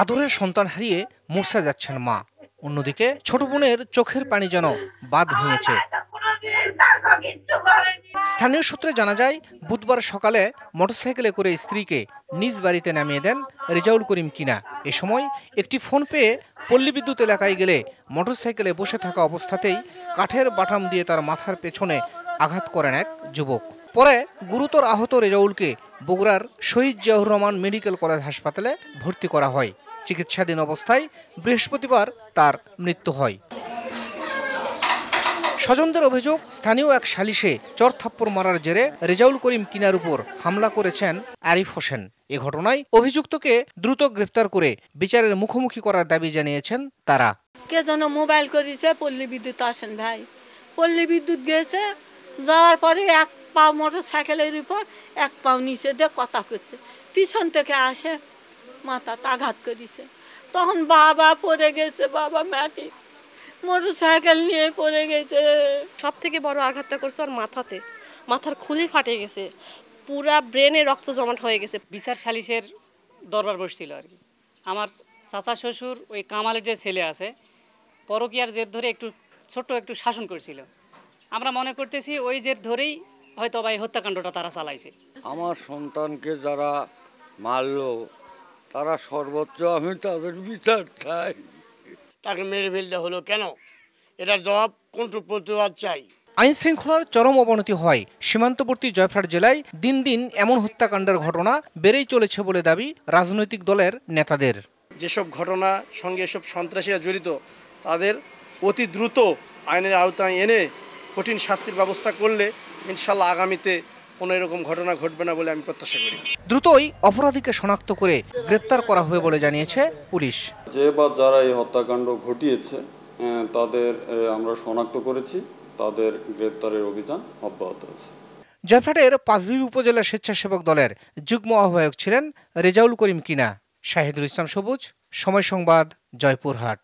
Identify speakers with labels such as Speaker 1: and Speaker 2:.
Speaker 1: আদরের সন্তান হারিয়ে মূর্ছা যাচ্ছেন মা। অন্যদিকে ছোট বোনের চোখের পানি যেন বাঁধ ভেঙেছে। স্থানীয় সূত্রে জানা যায়, বুধবার সকালে মোটরসাইকেলে করে স্ত্রীকে নিজ বাড়িতে নামিয়ে দেন রেজাউল করিম কিনা। এ সময় একটি ফোন পেয়ে পল্লী বিদ্যুৎ এলাকায় গেলে মোটরসাইকেলে বসে থাকা অবস্থাতেই কাঠের বাটাম দিয়ে তার মাথার পেছনে আঘাত করেন এক যুবক। পরে গুরুতর আহত রেজাউলকে বগুড়ার শহীদ জিয়াউর রহমান মেডিকেল কলেজ হাসপাতালে ভর্তি করা হয়। চিকিৎসাধীন অবস্থায় বৃহস্পতিবার তার মৃত্যু হয়। স্বজনদের অভিযোগ, স্থানীয় এক সালিশে চড়থাপ্পড় মারার জেরে রেজাউল করিম কিনার উপর হামলা করেছেন আরিফ হোসেন। এ ঘটনায় অভিযুক্তকে দ্রুত গ্রেফতার করে বিচারের মুখোমুখি করার দাবি জানিয়েছেন তারা।
Speaker 2: কে যেন মোবাইল করেছে, পল্লী বিদ্যুৎ আসেন ভাই। পল্লী বিদ্যুৎ গেছে, যাওয়ার পরে এক পাও মোটর সাইকেলের উপর, এক পাও নিচে দিয়ে কথা করছে। পিছন থেকে আসে মাথা আঘাত করেছে। তখন বাবা পড়ে গেছে, বাবা মাটি মোটর সাইকেল নিয়ে পড়ে গেছে।
Speaker 3: সব থেকে বড় আঘাতটা করছে ওর মাথাতে, মাথার খুলি ফাটে গেছে, পুরা ব্রেনে রক্ত জমাট হয়ে গেছে।
Speaker 4: বিচার সালিশের দরবার বসছিল আর কি। আমার চাচা শ্বশুর ওই কামালের যে ছেলে আছে, পরকীয়ার জের ধরে একটু শাসন করছিল। আমরা মনে করতেছি ওই জের ধরেই হয়তো বা এই হত্যাকাণ্ডটা তারা চালাইছে।
Speaker 5: আমার সন্তানকে যারা মারলো তারা সর্বোচ্চ, আমি তাদের বিচার চাই।
Speaker 6: তাকে মেরে ফেলতে হলো কেন, এটার জবাব কোনটুকু প্রতিবাদ চাই।
Speaker 1: আইন শৃঙ্খলার চরম অবনতি হয় সীমান্তবর্তী জয়ফ্রাট জেলায়। দিন দিন এমন হত্যাকাণ্ডের ঘটনা বেড়েই চলেছে বলে দাবি রাজনৈতিক দলের নেতাদের।
Speaker 7: যেসব ঘটনার সঙ্গে এসব সন্ত্রাসীরা জড়িত তাদের অতি দ্রুত আইনের আওতায় এনে কঠিন শাস্তির ব্যবস্থা করলে ইনশাল্লাহ আগামীতে কোনো এরকম ঘটনা ঘটবে না বলে আমি প্রত্যাশা করি।
Speaker 1: দ্রুতই অপরাধীকে শনাক্ত করে গ্রেপ্তার করা হবে বলে জানিয়েছে পুলিশ।
Speaker 8: যে বা যারা এই হত্যাকাণ্ড ঘটিয়েছে তাদের আমরা শনাক্ত করেছি, তাদের গ্রেপ্তারের অভিযান অব্যাহত আছে।
Speaker 1: জয়ফ্রাটের পাঁচবিবি উপজেলা স্বেচ্ছাসেবক দলের যুগ্ম আহ্বায়ক ছিলেন রেজাউল করিম কিনা। শাহিদুল ইসলাম সবুজ, সময় সংবাদ, জয়পুরহাট।